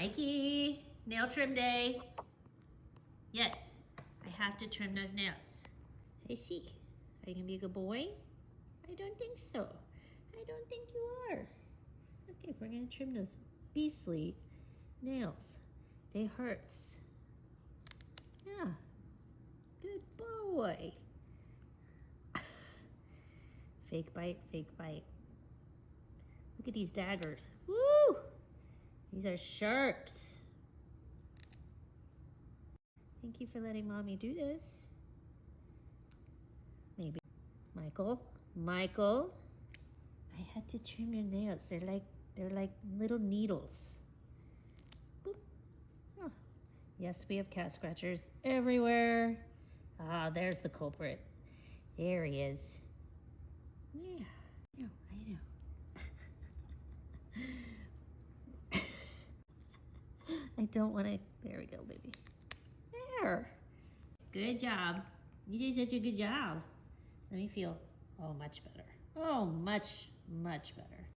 Mikey, nail trim day. Yes, I have to trim those nails. I see. Are you gonna be a good boy? I don't think so. I don't think you are. Okay, we're gonna trim those beastly nails. They hurts. Yeah, good boy. Fake bite, fake bite. Look at these daggers. Woo! These are sharps. Thank you for letting mommy do this. Maybe. Michael. I had to trim your nails. They're like little needles. Boop. Oh. Yes, we have cat scratchers everywhere. Ah, there's the culprit. There he is. Yeah, I know. I don't want to. There we go, baby. There. Good job. You did such a good job. Let me feel. Oh, much better. Oh, much, much better.